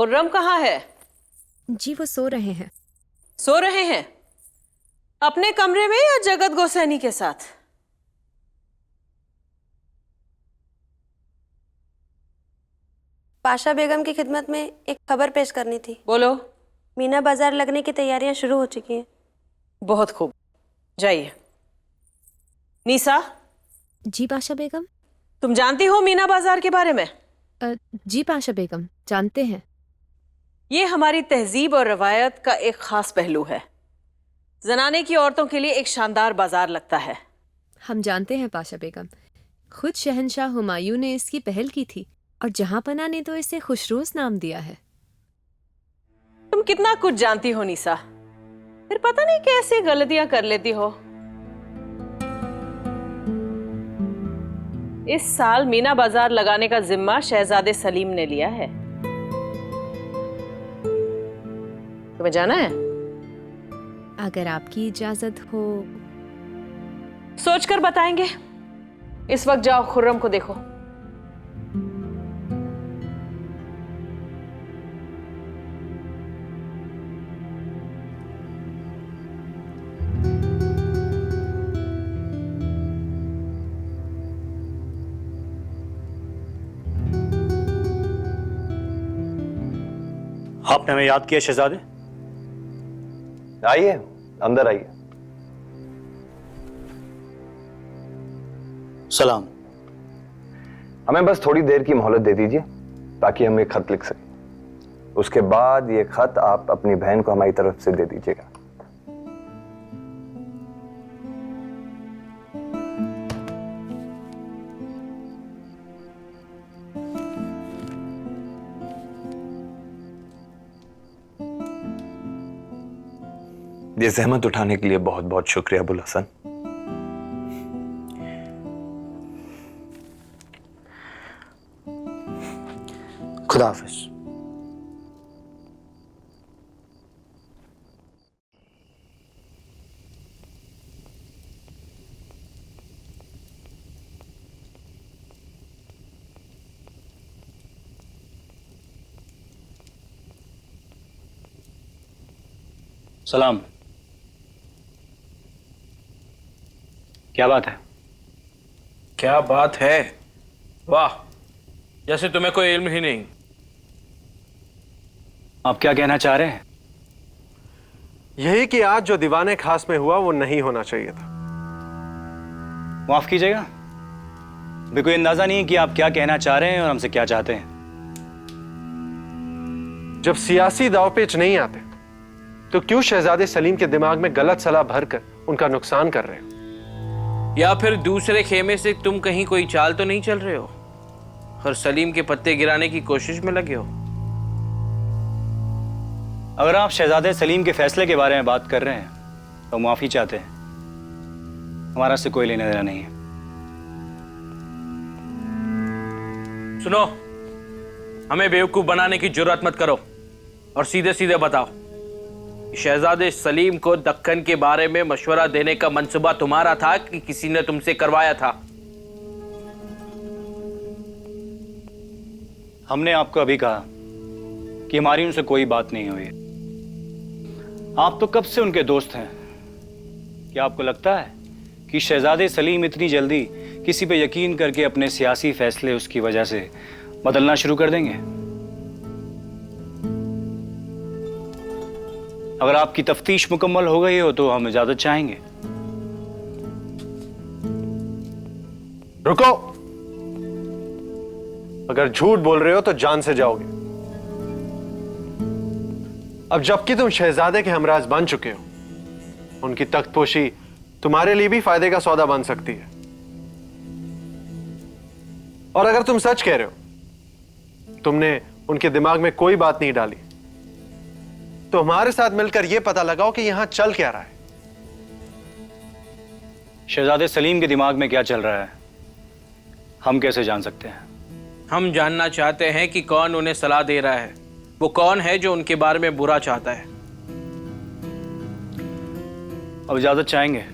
खुर्रम कहाँ है? जी वो सो रहे हैं। सो रहे हैं? अपने कमरे में या जगत गोसैनी के साथ? पाशा बेगम की खिदमत में एक खबर पेश करनी थी। बोलो। मीना बाजार लगने की तैयारियां शुरू हो चुकी हैं। बहुत खूब, जाइए। नीसा, जी पाशा बेगम। तुम जानती हो मीना बाजार के बारे में? जी पाशा बेगम, जानते हैं। ये हमारी तहजीब और रवायत का एक खास पहलू है। जनाने की औरतों के लिए एक शानदार बाजार लगता है। हम जानते हैं पाशा बेगम, खुद शहंशाह हुमायूं ने इसकी पहल की थी और जहांपना ने तो इसे खुशरोज नाम दिया है। तुम कितना कुछ जानती हो नीसा, फिर पता नहीं कैसे गलतियां कर लेती हो। इस साल मीना बाजार लगाने का जिम्मा शहजादे सलीम ने लिया है। तुम्हें जाना है? अगर आपकी इजाजत हो। सोचकर बताएंगे। इस वक्त जाओ खुर्रम को देखो। आपने हमें याद किया शहजादे? आइए, अंदर आइए। सलाम। हमें बस थोड़ी देर की मोहलत दे दीजिए ताकि हम एक खत लिख सकें। उसके बाद ये खत आप अपनी बहन को हमारी तरफ से दे दीजिएगा। ये जहमत उठाने के लिए बहुत बहुत शुक्रिया अबुल हसन। खुदा हाफिज। सलाम। क्या बात है? क्या बात है? वाह, जैसे तुम्हें कोई इल्म ही नहीं। आप क्या कहना चाह रहे हैं? यही कि आज जो दीवाने खास में हुआ वो नहीं होना चाहिए था। माफ कीजिएगा, अभी कोई अंदाजा नहीं है कि आप क्या कहना चाह रहे हैं और हमसे क्या चाहते हैं। जब सियासी दावपेच नहीं आते तो क्यों शहजादे सलीम के दिमाग में गलत सलाह भरकर उनका नुकसान कर रहे हो? या फिर दूसरे खेमे से तुम कहीं कोई चाल तो नहीं चल रहे हो और सलीम के पत्ते गिराने की कोशिश में लगे हो? अगर आप शहजादे सलीम के फैसले के बारे में बात कर रहे हैं तो माफी चाहते हैं, हमारा से कोई लेना देना नहीं है। सुनो, हमें बेवकूफ बनाने की जुर्रत मत करो और सीधे सीधे बताओ, शहजादे सलीम को दक्कन के बारे में मशवरा देने का मंसूबा तुम्हारा था कि किसी ने तुमसे करवाया था? हमने आपको अभी कहा कि हमारी उनसे कोई बात नहीं हुई। आप तो कब से उनके दोस्त हैं। क्या आपको लगता है कि शहजादे सलीम इतनी जल्दी किसी पे यकीन करके अपने सियासी फैसले उसकी वजह से बदलना शुरू कर देंगे? अगर आपकी तफ्तीश मुकम्मल हो गई हो तो हम इजाजत चाहेंगे। रुको, अगर झूठ बोल रहे हो तो जान से जाओगे। अब जबकि तुम शहजादे के हमराज बन चुके हो, उनकी तख्तपोशी तुम्हारे लिए भी फायदे का सौदा बन सकती है। और अगर तुम सच कह रहे हो, तुमने उनके दिमाग में कोई बात नहीं डाली, तो हमारे साथ मिलकर यह पता लगाओ कि यहां चल क्या रहा है। शहजादे सलीम के दिमाग में क्या चल रहा है हम कैसे जान सकते हैं? हम जानना चाहते हैं कि कौन उन्हें सलाह दे रहा है। वो कौन है जो उनके बारे में बुरा चाहता है? अब इजाजत चाहेंगे।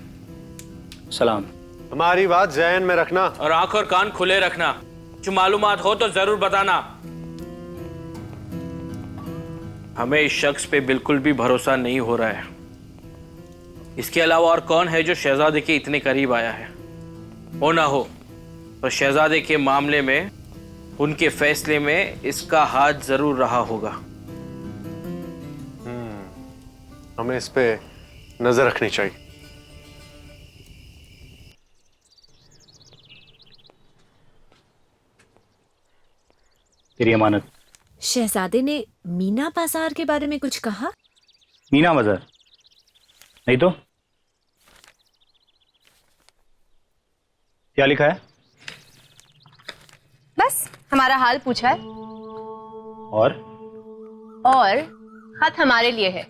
सलाम। हमारी बात ज़हन में रखना और आंख और कान खुले रखना। जो मालूमात हो तो जरूर बताना। हमें इस शख्स पे बिल्कुल भी भरोसा नहीं हो रहा है। इसके अलावा और कौन है जो शहजादे के इतने करीब आया है? हो ना हो तो शहजादे के मामले में, उनके फैसले में इसका हाथ जरूर रहा होगा। हमें इस पे नजर रखनी चाहिए। तेरी अमानत। शहजादे ने मीना बाजार के बारे में कुछ कहा? मीना बाजार? नहीं तो क्या लिखा है? बस हमारा हाल पूछा है। और खत हमारे लिए है।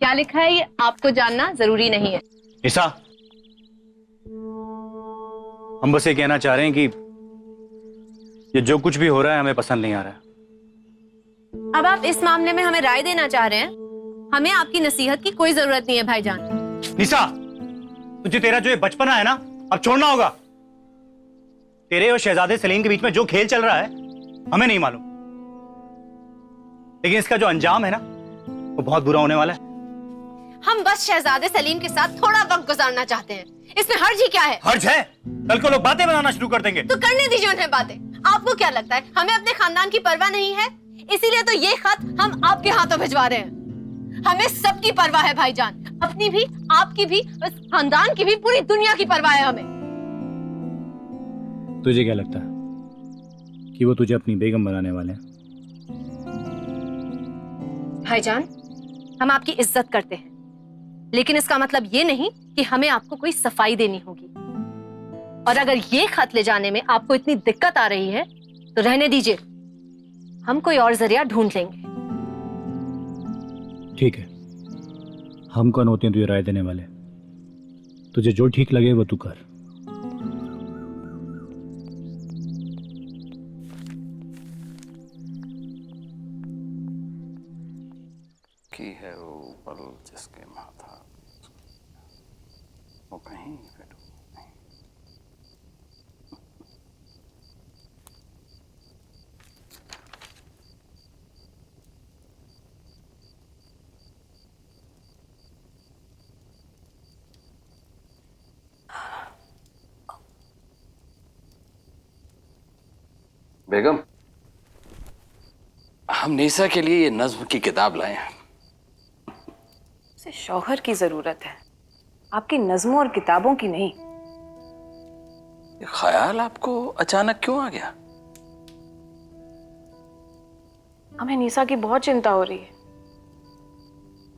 क्या लिखा है ये आपको जानना जरूरी नहीं है। निशा, हम बस ये कहना चाह रहे हैं कि ये जो कुछ भी हो रहा है हमें पसंद नहीं आ रहा है। अब आप इस मामले में हमें राय देना चाह रहे हैं? हमें आपकी नसीहत की कोई जरूरत नहीं है भाईजान। निशा, तुझे तेरा जो ये बचपना है ना, अब छोड़ना होगा। तेरे और शहजादे सलीम के बीच में जो खेल चल रहा है हमें नहीं मालूम, लेकिन इसका जो अंजाम है ना वो बहुत बुरा होने वाला है। हम बस शहजादे सलीम के साथ थोड़ा वक्त गुजारना चाहते हैं। इसमें हर्ज ही क्या है? हर्ज है? कल को लोग बातें बनाना शुरू कर देंगे। तो करने दीजिए उन्हें बातें। आपको क्या लगता है हमें अपने खानदान की परवाह नहीं है? इसीलिए तो ये खत हम आपके हाथों भिजवा रहे हैं। हमें सबकी परवाह है भाईजान, अपनी भी, आपकी भी, उस खानदान की भी, पूरी दुनिया की परवाह है हमें। तुझे क्या लगता है कि वो तुझे अपनी बेगम बनाने वाले हैं? भाईजान, हम आपकी इज्जत करते हैं, लेकिन इसका मतलब ये नहीं कि हमें आपको कोई सफाई देनी होगी। और अगर ये खत ले जाने में आपको इतनी दिक्कत आ रही है तो रहने दीजिए, हम कोई और जरिया ढूंढ लेंगे। ठीक है, हम कौन होते हैं तुझे राय देने वाले? तुझे जो ठीक लगे वो तू कर। की है वो पल जिसके माथा वो कहीं पे डूब नहीं। बेगम, हम निशा के लिए ये नज्म की किताब लाए हैं। उसे शौहर की जरूरत है, आपकी नज्मों और किताबों की नहीं। ये ख्याल आपको अचानक क्यों आ गया? हमें निशा की बहुत चिंता हो रही है।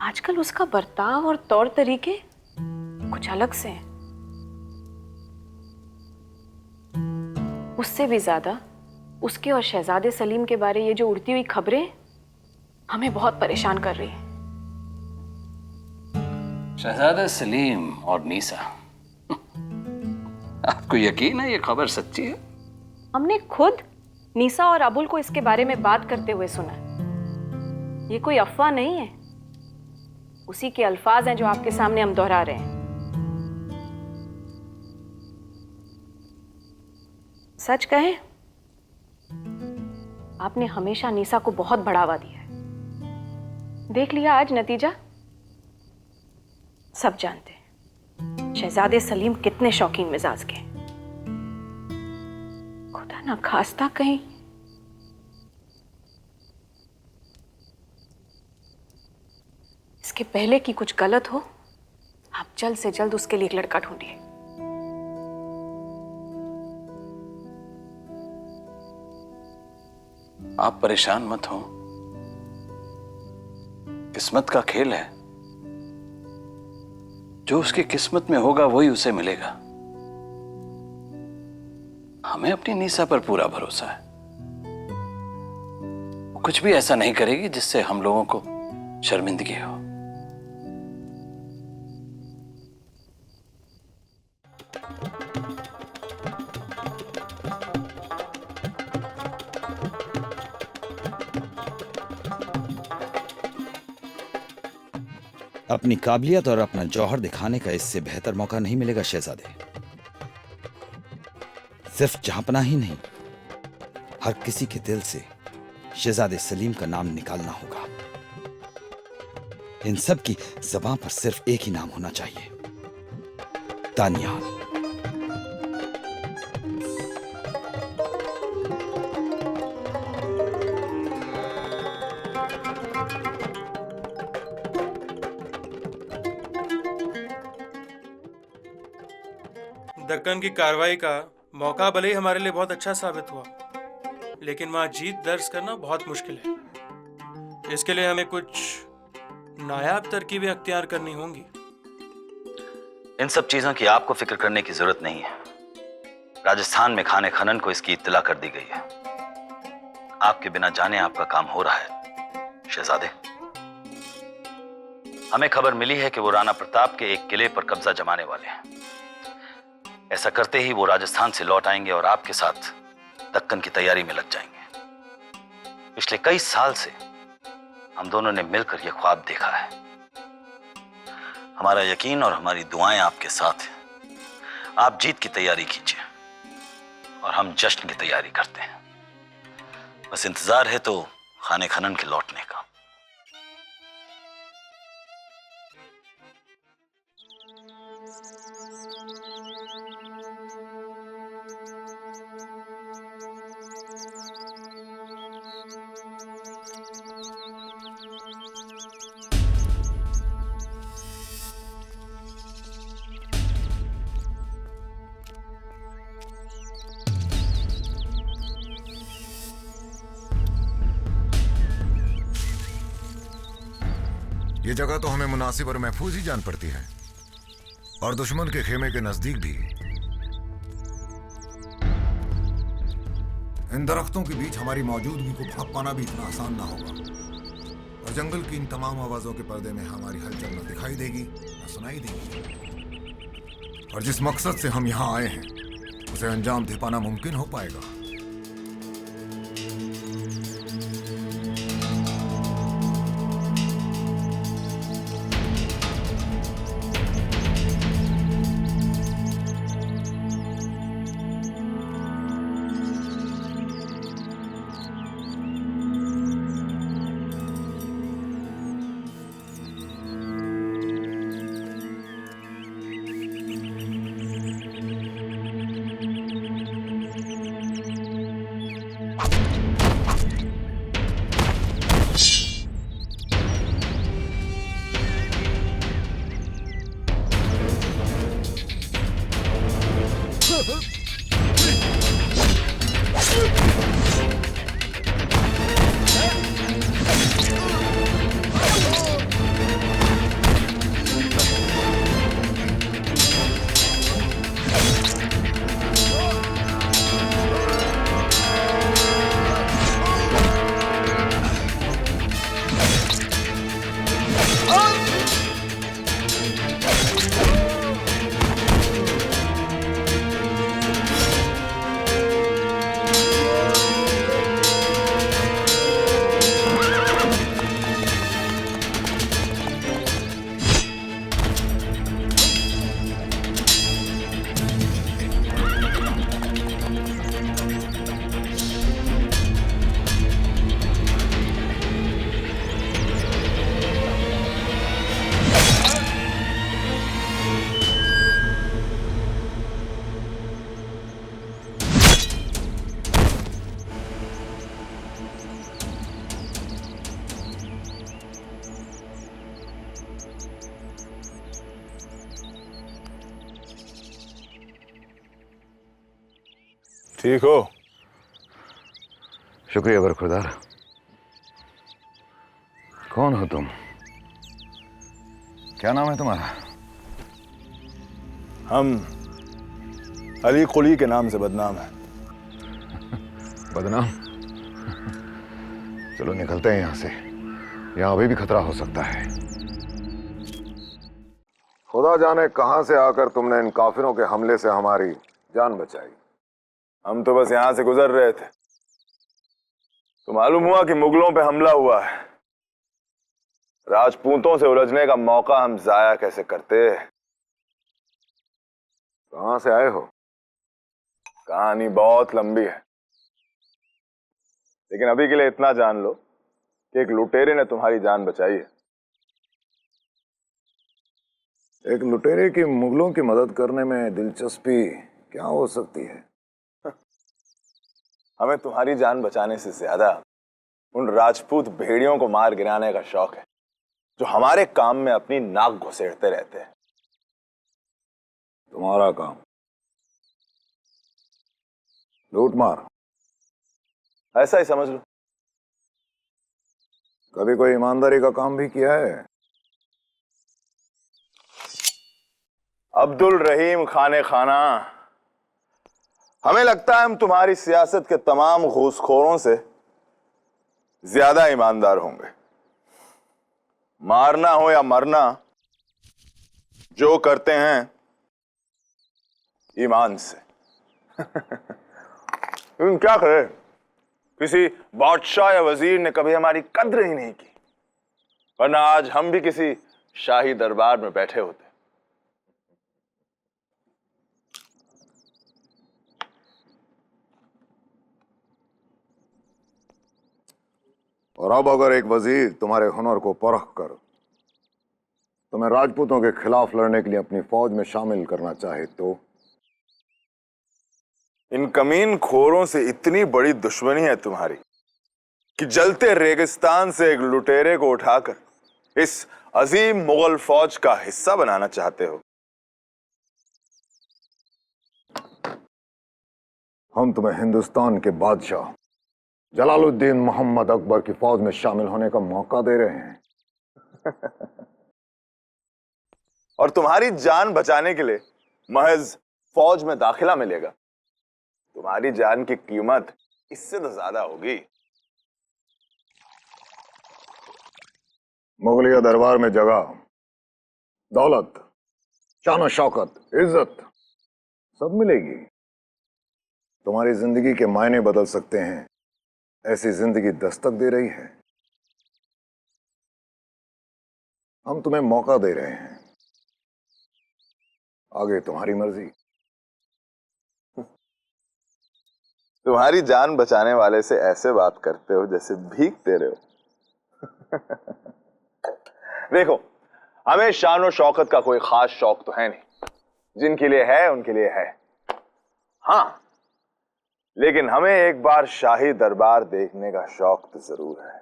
आजकल उसका बर्ताव और तौर तरीके कुछ अलग से हैं। उससे भी ज्यादा उसके और शहजादे सलीम के बारे ये जो उड़ती हुई खबरें हमें बहुत परेशान कर रही हैं। शहजादा सलीम और निशा, आपको यकीन है ये खबर सच्ची है? हमने खुद निशा और अबुल को इसके बारे में बात करते हुए सुना। ये कोई अफवाह नहीं है, उसी के अल्फाज हैं जो आपके सामने हम दोहरा रहे हैं। सच कहें, आपने हमेशा निशा को बहुत बढ़ावा दिया है। देख लिया आज नतीजा। सब जानते हैं शहजादे सलीम कितने शौकीन मिजाज के। खुदा ना खास्ता कहीं इसके पहले कि कुछ गलत हो, आप जल्द से जल्द उसके लिए एक लड़का ढूंढिए। आप परेशान मत हो, किस्मत का खेल है। जो उसकी किस्मत में होगा वही उसे मिलेगा। हमें अपनी निशा पर पूरा भरोसा है। वो कुछ भी ऐसा नहीं करेगी जिससे हम लोगों को शर्मिंदगी हो। अपनी काबिलियत और अपना जौहर दिखाने का इससे बेहतर मौका नहीं मिलेगा शहजादे। सिर्फ जहांपना ही नहीं, हर किसी के दिल से शहजादे सलीम का नाम निकालना होगा। इन सब की ज़बान पर सिर्फ एक ही नाम होना चाहिए, दानियाल। दक्कन की कार्रवाई का मौका भले ही हमारे लिए बहुत अच्छा साबित हुआ, लेकिन वहां जीत दर्ज करना बहुत मुश्किल है। इसके लिए हमें कुछ नायाब तरकीबें अख्तियार करनी होंगी। इन सब चीजों की आपको फिक्र करने की जरूरत नहीं है। राजस्थान में खाने खनन को इसकी इत्तला कर दी गई है। आपके बिना जाने आपका काम हो रहा है शहजादे। हमें खबर मिली है कि वो राणा प्रताप के एक किले पर कब्जा जमाने वाले हैं। ऐसा करते ही वो राजस्थान से लौट आएंगे और आपके साथ दक्कन की तैयारी में लग जाएंगे। पिछले कई साल से हम दोनों ने मिलकर यह ख्वाब देखा है। हमारा यकीन और हमारी दुआएं आपके साथ हैं। आप जीत की तैयारी कीजिए और हम जश्न की तैयारी करते हैं। बस इंतजार है तो खाने खनन के लौटने का। ये जगह तो हमें मुनासिब और महफूज ही जान पड़ती है, और दुश्मन के खेमे के नजदीक भी। इन दरख्तों के बीच हमारी मौजूदगी को भाप पाना भी इतना आसान ना होगा, और जंगल की इन तमाम आवाजों के पर्दे में हमारी हलचल न दिखाई देगी न सुनाई देगी। और जिस मकसद से हम यहाँ आए हैं उसे अंजाम दे पाना मुमकिन हो पाएगा। ठीक हो? शुक्रिया बरखुरदार। कौन हो तुम? क्या नाम है तुम्हारा? हम अली कुली के नाम से बदनाम है। बदनाम? चलो निकलते हैं यहाँ से, यहाँ अभी भी खतरा हो सकता है। खुदा जाने कहां से आकर तुमने इन काफिरों के हमले से हमारी जान बचाई। हम तो बस यहां से गुजर रहे थे तो मालूम हुआ कि मुगलों पे हमला हुआ है। राजपूतों से उलझने का मौका हम जाया कैसे करते। कहां से आए हो? कहानी बहुत लंबी है, लेकिन अभी के लिए इतना जान लो कि एक लुटेरे ने तुम्हारी जान बचाई है। एक लुटेरे की मुगलों की मदद करने में दिलचस्पी क्या हो सकती है? हमें तुम्हारी जान बचाने से ज्यादा उन राजपूत भेड़ियों को मार गिराने का शौक है जो हमारे काम में अपनी नाक घुसेड़ते रहते हैं। तुम्हारा काम लूट मार, ऐसा ही समझ लो। कभी कोई ईमानदारी का काम भी किया है? अब्दुल रहीम खाने खाना, हमें लगता है हम तुम्हारी सियासत के तमाम घूसखोरों से ज्यादा ईमानदार होंगे। मारना हो या मरना, जो करते हैं ईमान से। तुम क्या करें, किसी बादशाह या वजीर ने कभी हमारी कद्र ही नहीं की, वरना आज हम भी किसी शाही दरबार में बैठे होते। और अब अगर एक वजीर तुम्हारे हुनर को परख कर तुम्हें राजपूतों के खिलाफ लड़ने के लिए अपनी फौज में शामिल करना चाहे तो? इन कमीन खोरों से इतनी बड़ी दुश्मनी है तुम्हारी कि जलते रेगिस्तान से एक लुटेरे को उठाकर इस अजीम मुगल फौज का हिस्सा बनाना चाहते हो। हम तुम्हें हिंदुस्तान के बादशाह जलालुद्दीन मोहम्मद अकबर की फौज में शामिल होने का मौका दे रहे हैं। और तुम्हारी जान बचाने के लिए महज फौज में दाखिला मिलेगा। तुम्हारी जान की कीमत इससे तो ज्यादा होगी। मुगलिया दरबार में जगह, दौलत, शान शौकत, इज्जत सब मिलेगी। तुम्हारी जिंदगी के मायने बदल सकते हैं, ऐसी जिंदगी दस्तक दे रही है। हम तुम्हें मौका दे रहे हैं, आगे तुम्हारी मर्जी। तुम्हारी जान बचाने वाले से ऐसे बात करते हो जैसे भीख दे रहे हो। देखो, हमें शान और शौकत का कोई खास शौक तो है नहीं, जिनके लिए है उनके लिए है। हाँ, लेकिन हमें एक बार शाही दरबार देखने का शौक तो जरूर है,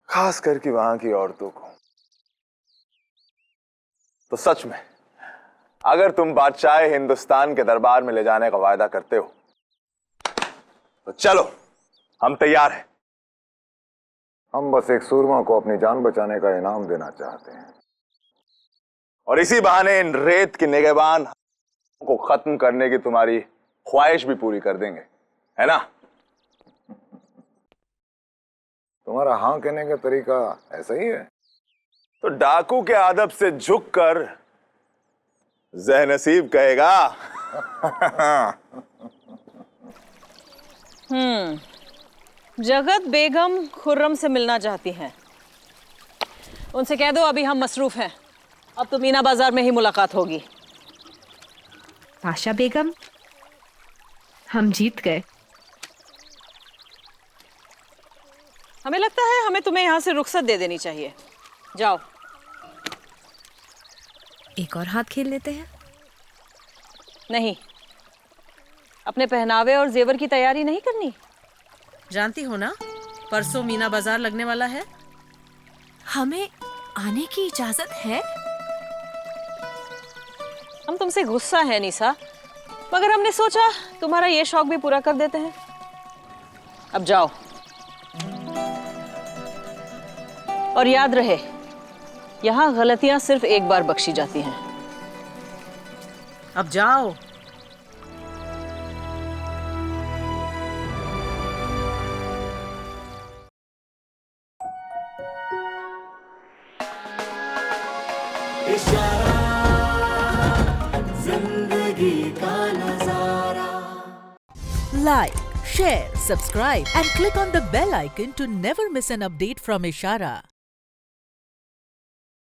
खास करके वहां की औरतों को। तो सच में अगर तुम बादशाह हिंदुस्तान के दरबार में ले जाने का वायदा करते हो तो चलो, हम तैयार हैं। हम बस एक सूरमा को अपनी जान बचाने का इनाम देना चाहते हैं, और इसी बहाने इन रेत के निगहबान को खत्म करने की तुम्हारी ख्वाहिश भी पूरी कर देंगे, है ना? तुम्हारा हाँ कहने का तरीका ऐसा ही है। तो डाकू के आदब से झुककर ज़हनसीब कहेगा। जगत बेगम खुर्रम से मिलना चाहती हैं। उनसे कह दो अभी हम मसरूफ हैं, अब तो मीना बाजार में ही मुलाकात होगी। पाशा बेगम, हम जीत गए। हमें लगता है हमें तुम्हें यहाँ से रुखसत दे देनी चाहिए। जाओ। एक और हाथ खेल लेते हैं। नहीं, अपने पहनावे और जेवर की तैयारी नहीं करनी? जानती हो ना, परसों मीना बाजार लगने वाला है। हमें आने की इजाजत है? हम तुमसे गुस्सा है निशा, मगर हमने सोचा तुम्हारा ये शौक भी पूरा कर देते हैं। अब जाओ, और याद रहे, यहाँ गलतियां सिर्फ एक बार बख्शी जाती हैं। अब जाओ। Like, share, subscribe and click on the bell icon to never miss an update from Ishara.